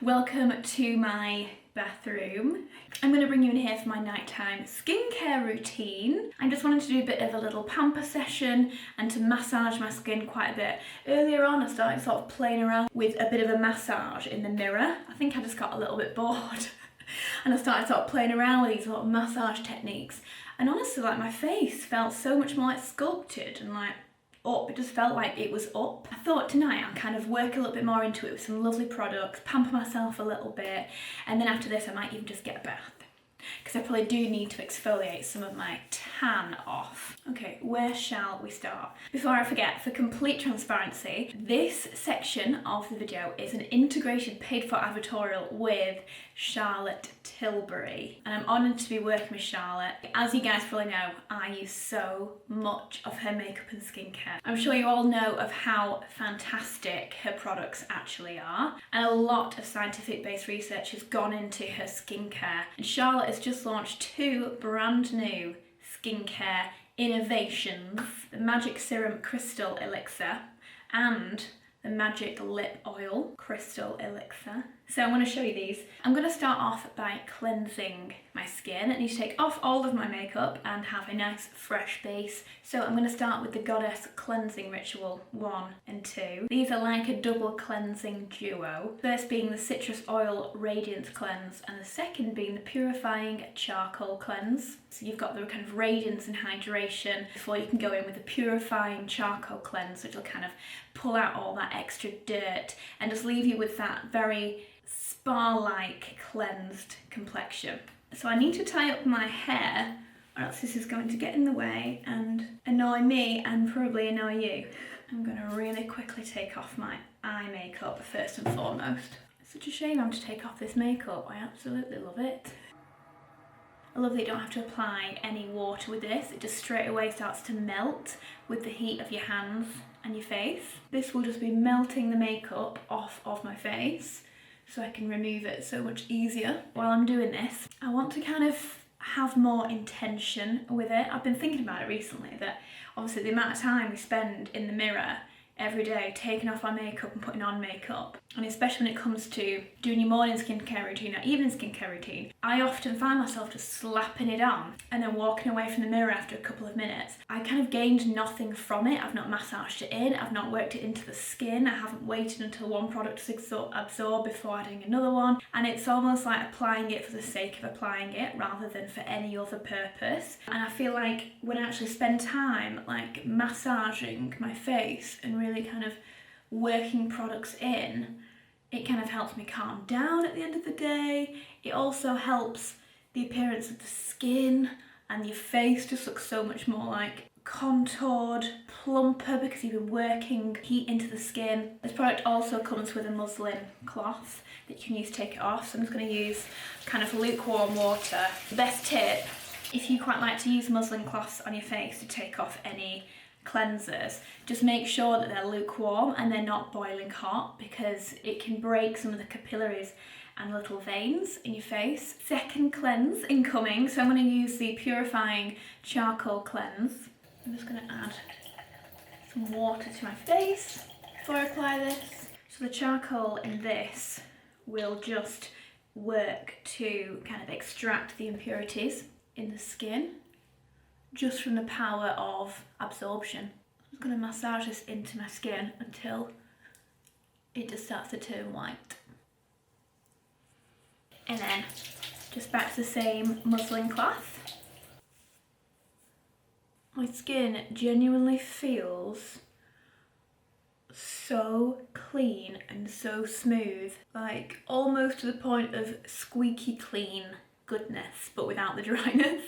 Welcome to my bathroom. I'm going to bring you in here for my nighttime skincare routine. I just wanted to do a bit of a little pamper session and to massage my skin quite a bit. Earlier on I started sort of playing around with a bit of a massage in the mirror. I think I just got a little bit bored and I started sort of playing around with these sort of massage techniques, and honestly like my face felt so much more like sculpted and like up. It just felt like it was up. I thought tonight I'll kind of work a little bit more into it with some lovely products, pamper myself a little bit, and then after this I might even just get a bath, because I probably do need to exfoliate some of my tan off. Okay, where shall we start? Before I forget, for complete transparency, this section of the video is an integration paid for advertorial with Charlotte Tilbury, and I'm honoured to be working with Charlotte. As you guys probably know, I use so much of her makeup and skincare. I'm sure you all know of how fantastic her products actually are, and a lot of scientific based research has gone into her skincare, and Charlotte has just launched 2 brand new skincare innovations: the Magic Serum Crystal Elixir and the Magic Lip Oil Crystal Elixir. So I'm going to show you these. I'm going to start off by cleansing my skin. I need to take off all of my makeup and have a nice fresh base. So I'm going to start with the Goddess Cleansing Ritual 1 and 2. These are like a double cleansing duo. First being the Citrus Oil Radiance Cleanse, and the second being the Purifying Charcoal Cleanse. So you've got the kind of radiance and hydration before you can go in with the Purifying Charcoal Cleanse, which will kind of pull out all that extra dirt and just leave you with that very spa-like cleansed complexion. So I need to tie up my hair or else this is going to get in the way and annoy me and probably annoy you. I'm going to really quickly take off my eye makeup first and foremost. It's such a shame I'm to take off this makeup. I absolutely love it. I love that you don't have to apply any water with this. It just straight away starts to melt with the heat of your hands and your face. This will just be melting the makeup off of my face, so I can remove it so much easier. While I'm doing this, I want to kind of have more intention with it. I've been thinking about it recently, that obviously the amount of time we spend in the mirror every day taking off our makeup and putting on makeup, and especially when it comes to doing your morning skincare routine or evening skincare routine, I often find myself just slapping it on and then walking away from the mirror after a couple of minutes. I kind of gained nothing from it. I've not massaged it in, I've not worked it into the skin, I haven't waited until one product to absorb before adding another one, and it's almost like applying it for the sake of applying it rather than for any other purpose. And I feel like when I actually spend time like massaging my face and really kind of working products in, it kind of helps me calm down at the end of the day. It also helps the appearance of the skin, and your face just looks so much more like contoured, plumper, because you've been working heat into the skin. This product also comes with a muslin cloth that you can use to take it off, so I'm just going to use kind of lukewarm water. The best tip, if you quite like to use muslin cloths on your face to take off any cleansers, just make sure that they're lukewarm and they're not boiling hot, because it can break some of the capillaries and little veins in your face. Second cleanse incoming, so I'm going to use the Purifying Charcoal Cleanse. I'm just going to add some water to my face before I apply this. So the charcoal in this will just work to kind of extract the impurities in the skin just from the power of absorption. I'm just going to massage this into my skin until it just starts to turn white. And then just back to the same muslin cloth. My skin genuinely feels so clean and so smooth, like almost to the point of squeaky clean goodness, but without the dryness.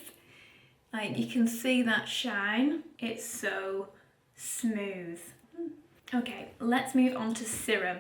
Like you can see that shine, it's so smooth. Okay, let's move on to serum.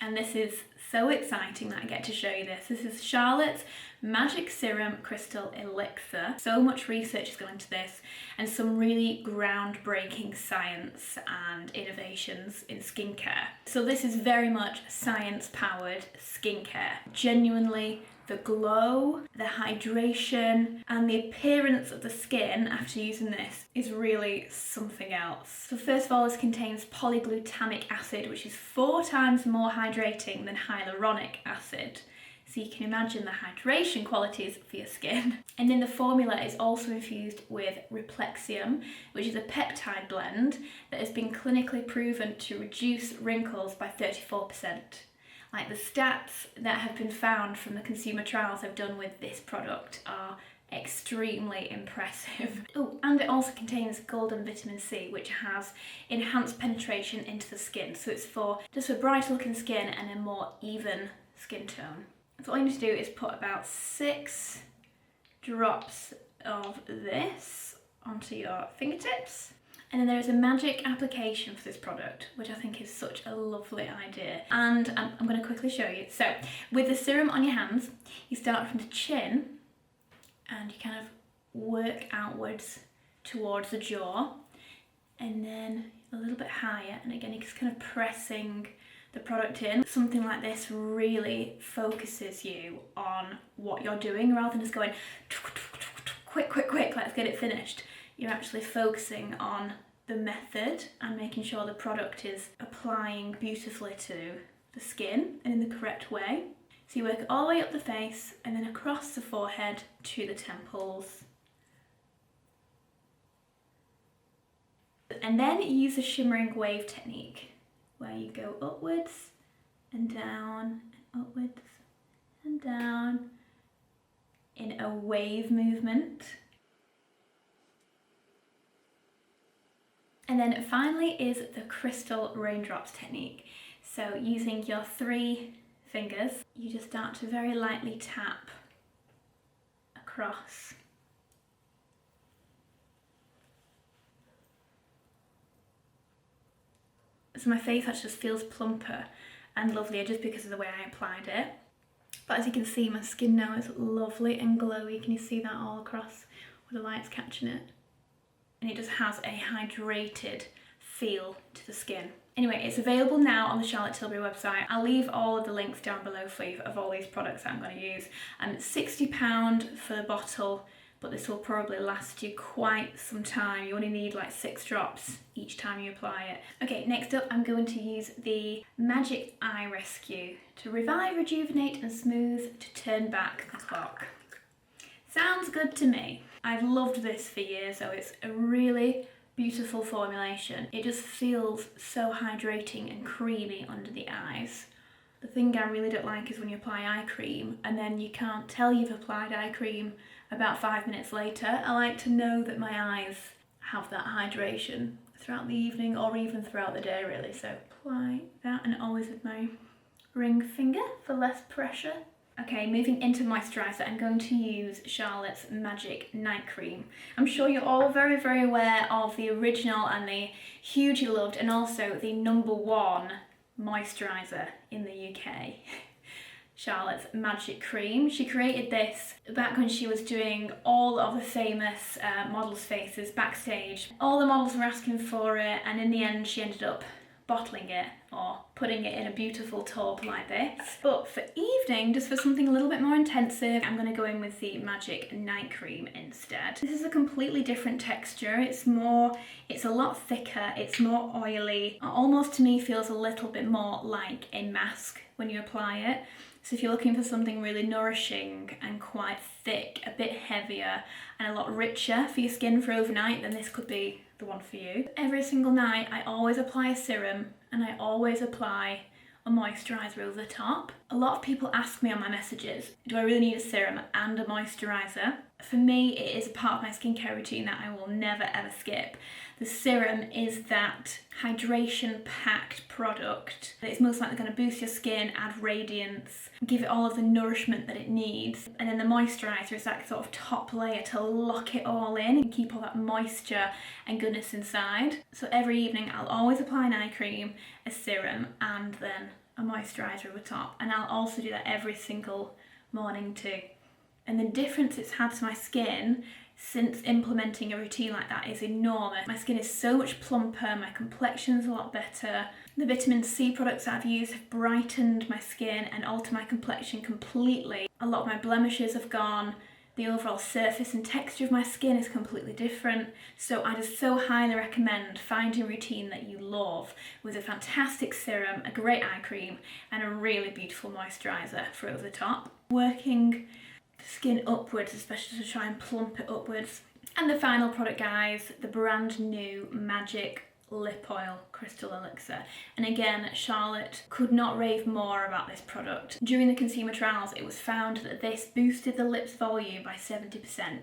And this is so exciting that I get to show you this. This is Charlotte's Magic Serum Crystal Elixir. So much research has gone into this, and some really groundbreaking science and innovations in skincare. So this is very much science-powered skincare. Genuinely the glow, the hydration, and the appearance of the skin after using this is really something else. So first of all, this contains polyglutamic acid, which is 4 times more hydrating than hyaluronic acid. So you can imagine the hydration qualities for your skin. And then the formula is also infused with Replexium, which is a peptide blend that has been clinically proven to reduce wrinkles by 34%. Like, the stats that have been found from the consumer trials I've done with this product are extremely impressive. Oh, and it also contains golden vitamin C, which has enhanced penetration into the skin. So it's for brighter looking skin and a more even skin tone. So all you need to do is put about 6 drops of this onto your fingertips. And then there is a magic application for this product, which I think is such a lovely idea. And I'm going to quickly show you. So with the serum on your hands, you start from the chin and you kind of work outwards towards the jaw, and then a little bit higher. And again, you're just kind of pressing the product in. Something like this really focuses you on what you're doing rather than just going quick, quick, quick, let's get it finished. You're actually focusing on the method and making sure the product is applying beautifully to the skin and in the correct way. So you work all the way up the face and then across the forehead to the temples. And then you use the shimmering wave technique, where you go upwards and down, and upwards and down in a wave movement. And then finally is the crystal raindrops technique. So using your 3 fingers, you just start to very lightly tap across. So my face actually just feels plumper and lovelier just because of the way I applied it. But as you can see, my skin now is lovely and glowy. Can you see that all across where the light's catching it? And it just has a hydrated feel to the skin. Anyway, it's available now on the Charlotte Tilbury website. I'll leave all of the links down below for you of all these products that I'm going to use. It's £60 for the bottle, but this will probably last you quite some time. You only need like 6 drops each time you apply it. Okay, next up I'm going to use the Magic Eye Rescue to revive, rejuvenate and smooth to turn back the clock. Sounds good to me. I've loved this for years, so it's a really beautiful formulation. It just feels so hydrating and creamy under the eyes. The thing I really don't like is when you apply eye cream and then you can't tell you've applied eye cream about 5 minutes later. I like to know that my eyes have that hydration throughout the evening or even throughout the day, really. So apply that, and always with my ring finger for less pressure. Okay, moving into moisturiser, I'm going to use Charlotte's Magic Night Cream. I'm sure you're all very, very aware of the original and the hugely loved and also the #1 moisturiser in the UK. Charlotte's Magic Cream. She created this back when she was doing all of the famous models' faces backstage. All the models were asking for it, and in the end she ended up bottling it or putting it in a beautiful tub like this. But for evening, just for something a little bit more intensive, I'm going to go in with the Magic Night Cream instead. This is a completely different texture. It's a lot thicker, it's more oily. It almost to me feels a little bit more like a mask when you apply it. So if you're looking for something really nourishing and quite thick, a bit heavier and a lot richer for your skin for overnight, then this could be the one for you. Every single night I always apply a serum and I always apply a moisturiser over the top. A lot of people ask me on my messages, do I really need a serum and a moisturiser? For me, it is a part of my skincare routine that I will never ever skip. The serum is that hydration-packed product that is most likely going to boost your skin, add radiance, give it all of the nourishment that it needs. And then the moisturiser is that sort of top layer to lock it all in and keep all that moisture and goodness inside. So every evening I'll always apply an eye cream, a serum, and then a moisturiser over top. And I'll also do that every single morning too. And the difference it's had to my skin since implementing a routine like that is enormous. My skin is so much plumper, my complexion's a lot better. The vitamin C products that I've used have brightened my skin and altered my complexion completely. A lot of my blemishes have gone. The overall surface and texture of my skin is completely different. So I just so highly recommend finding a routine that you love with a fantastic serum, a great eye cream, and a really beautiful moisturiser for over the top. Working the skin upwards, especially to try and plump it upwards. And the final product, guys, the brand new Magic Lip Oil Crystal Elixir. And again, Charlotte could not rave more about this product. During the consumer trials, it was found that this boosted the lips volume by 70%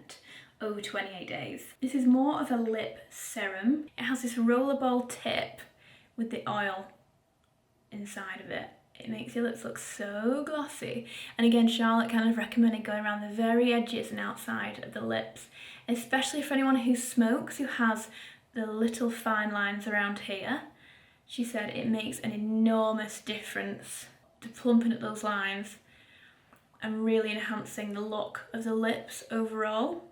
over 28 days. This is more of a lip serum. It has this rollerball tip with the oil inside of it. It makes your lips look so glossy. And again, Charlotte kind of recommended going around the very edges and outside of the lips, especially for anyone who smokes, who has the little fine lines around here. She said it makes an enormous difference to plumping up those lines and really enhancing the look of the lips overall.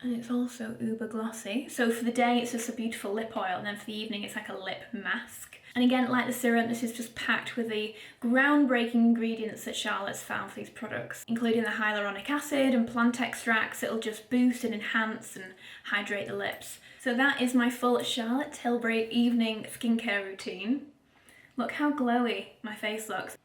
And it's also uber glossy. So for the day, it's just a beautiful lip oil, and then for the evening, it's like a lip mask. And again, like the serum, this is just packed with the groundbreaking ingredients that Charlotte's found for these products, including the hyaluronic acid and plant extracts. It'll just boost and enhance and hydrate the lips. So that is my full Charlotte Tilbury evening skincare routine. Look how glowy my face looks.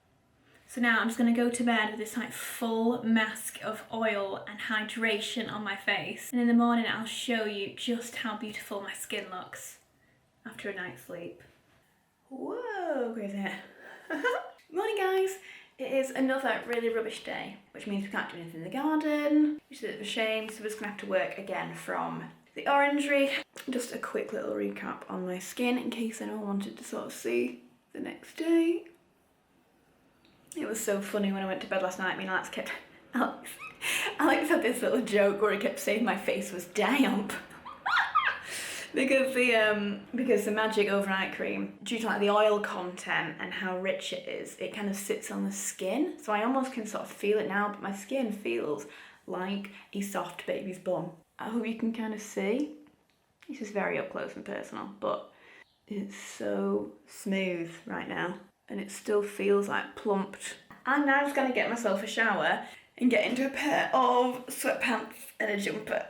So now I'm just going to go to bed with this like full mask of oil and hydration on my face. And in the morning I'll show you just how beautiful my skin looks after a night's sleep. Whoa, crazy hair. Morning guys. It is another really rubbish day, which means we can't do anything in the garden, which is a bit of a shame, so we're just going to have to work again from the orangery. Just a quick little recap on my skin in case anyone wanted to sort of see the next day. It was so funny when I went to bed last night. Me and Alex had this little joke where he kept saying my face was damp. because the Magic Overnight Cream, due to like the oil content and how rich it is, it kind of sits on the skin. So I almost can sort of feel it now, but my skin feels like a soft baby's bum. I hope you can kind of see. This is very up close and personal, but it's so smooth right now. And it still feels like plumped. I'm now just going to get myself a shower and get into a pair of sweatpants and a jumper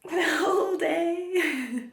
for the whole day.